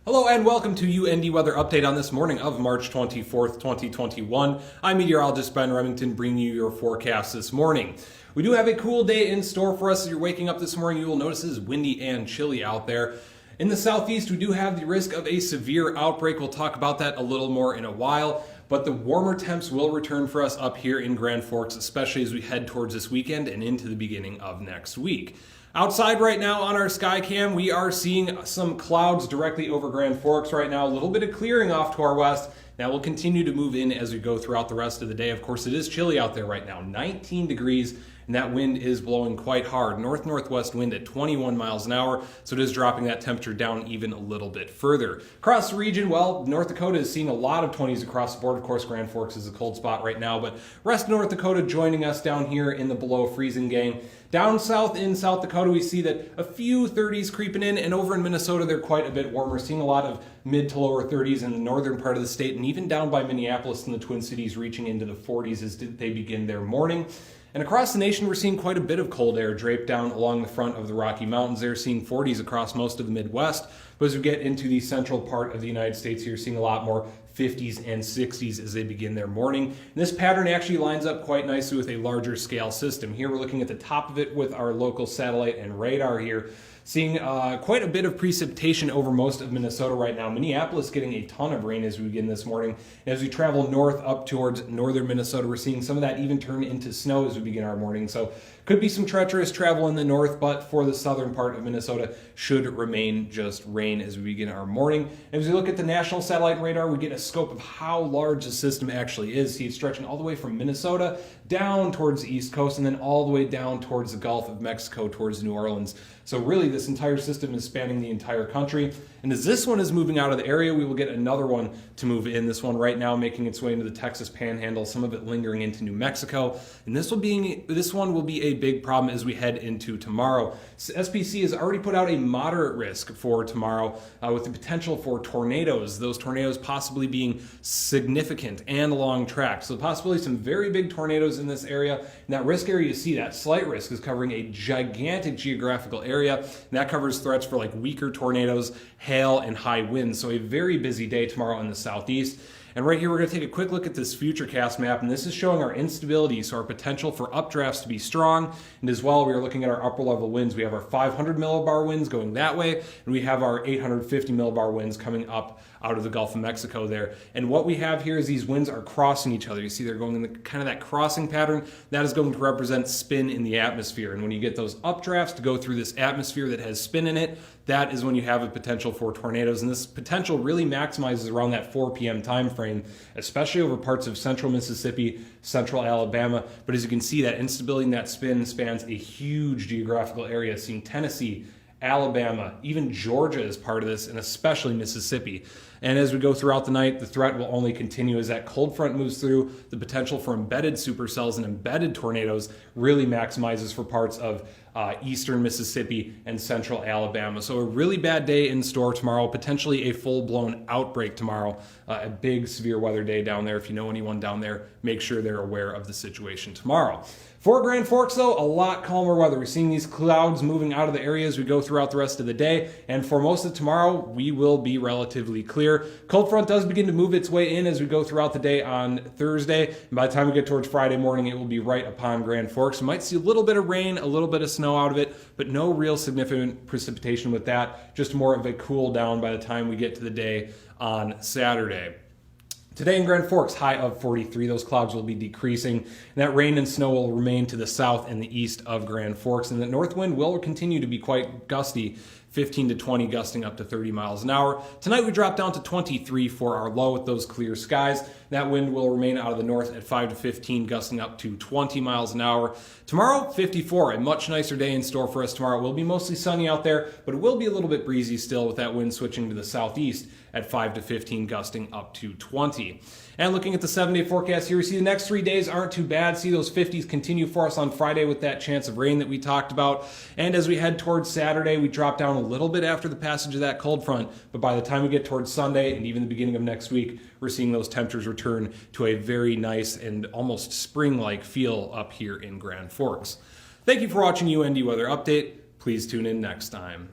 Hello and welcome to UND Weather Update on this morning of March 24th, 2021. I'm meteorologist Ben Remington bringing you your forecast this morning. We do have a cool day in store for us. As you're waking up this morning, you will notice it is windy and chilly out there. In the southeast, we do have the risk of a severe outbreak. We'll talk about that a little more in a while. But the warmer temps will return for us up here in Grand Forks, especially as we head towards this weekend and into the beginning of next week. Outside right now on our sky cam, we are seeing some clouds directly over Grand Forks right now. A little bit of clearing off to our west. That will continue to move in as we go throughout the rest of the day. Of course, it is chilly out there right now, 19 degrees, and that wind is blowing quite hard. North-northwest wind at 21 miles an hour, so it is dropping that temperature down even a little bit further. Across the region, well, North Dakota is seeing a lot of 20s across the board. Of course, Grand Forks is a cold spot right now, but rest of North Dakota joining us down here in the below freezing gang. Down south in South Dakota, we see that a few 30s creeping in, and over in Minnesota, they're quite a bit warmer, seeing a lot of mid to lower 30s in the northern part of the state, and even down by Minneapolis and the Twin Cities reaching into the 40s as they begin their morning. And across the nation, we're seeing quite a bit of cold air draped down along the front of the Rocky Mountains. They're seeing 40s across most of the Midwest. But as we get into the central part of the United States, you're seeing a lot more 50s and 60s as they begin their morning. And this pattern actually lines up quite nicely with a larger scale system. Here we're looking at the top of it with our local satellite and radar here, seeing quite a bit of precipitation over most of Minnesota right now. Minneapolis getting a ton of rain as we begin this morning. And as we travel north up towards northern Minnesota, we're seeing some of that even turn into snow as we begin our morning. So could be some treacherous travel in the north, but for the southern part of Minnesota should remain just rain as we begin our morning. And as we look at the national satellite radar, we get a scope of how large the system actually is. See, it's stretching all the way from Minnesota down towards the East Coast and then all the way down towards the Gulf of Mexico, towards New Orleans. So really, this entire system is spanning the entire country. And as this one is moving out of the area, we will get another one to move in. This one right now making its way into the Texas Panhandle, some of it lingering into New Mexico. And this one will be a big problem as we head into tomorrow. SPC has already put out a moderate risk for tomorrow with the potential for tornadoes. Those tornadoes possibly being significant and along track. So possibly some very big tornadoes in this area. And that risk area, you see that slight risk is covering a gigantic geographical area. And that covers threats for like weaker tornadoes, hail, and high winds. So a very busy day tomorrow in the southeast. And right here, we're going to take a quick look at this futurecast map, and this is showing our instability, so our potential for updrafts to be strong. And as well, we are looking at our upper level winds. We have our 500 millibar winds going that way, and we have our 850 millibar winds coming up out of the Gulf of Mexico there. And what we have here is these winds are crossing each other. You see they're going in the kind of that crossing pattern. That is going to represent spin in the atmosphere. And when you get those updrafts to go through this atmosphere that has spin in it, that is when you have a potential for tornadoes. And this potential really maximizes around that 4 p.m. time frame, especially over parts of central Mississippi, central Alabama. But as you can see, that instability and that spin spans a huge geographical area, seeing Tennessee, Alabama, even Georgia is part of this, and especially Mississippi. And as we go throughout the night, the threat will only continue as that cold front moves through. The potential for embedded supercells and embedded tornadoes really maximizes for parts of eastern Mississippi and central Alabama. So a really bad day in store tomorrow, potentially a full-blown outbreak tomorrow. A big severe weather day down there. If you know anyone down there, make sure they're aware of the situation tomorrow. For Grand Forks, though, a lot calmer weather. We're seeing these clouds moving out of the area as we go throughout the rest of the day. And for most of tomorrow, we will be relatively clear. Cold front does begin to move its way in as we go throughout the day on Thursday. And by the time we get towards Friday morning, it will be right upon Grand Forks. We might see a little bit of rain, a little bit of snow out of it, but no real significant precipitation with that. Just more of a cool down by the time we get to the day on Saturday. Today in Grand Forks, high of 43. Those clouds will be decreasing. And that rain and snow will remain to the south and the east of Grand Forks. And the north wind will continue to be quite gusty, 15 to 20, gusting up to 30 miles an hour. Tonight we drop down to 23 for our low with those clear skies. That wind will remain out of the north at 5 to 15, gusting up to 20 miles an hour. Tomorrow, 54, a much nicer day in store for us tomorrow. It will be mostly sunny out there, but it will be a little bit breezy still with that wind switching to the southeast at 5 to 15, gusting up to 20. And looking at the 7-day forecast here, we see the next 3 days aren't too bad. See those 50s continue for us on Friday with that chance of rain that we talked about. And as we head towards Saturday, we drop down a little bit after the passage of that cold front. But by the time we get towards Sunday and even the beginning of next week, we're seeing those temperatures return to a very nice and almost spring-like feel up here in Grand Forks. Thank you for watching UND Weather Update. Please tune in next time.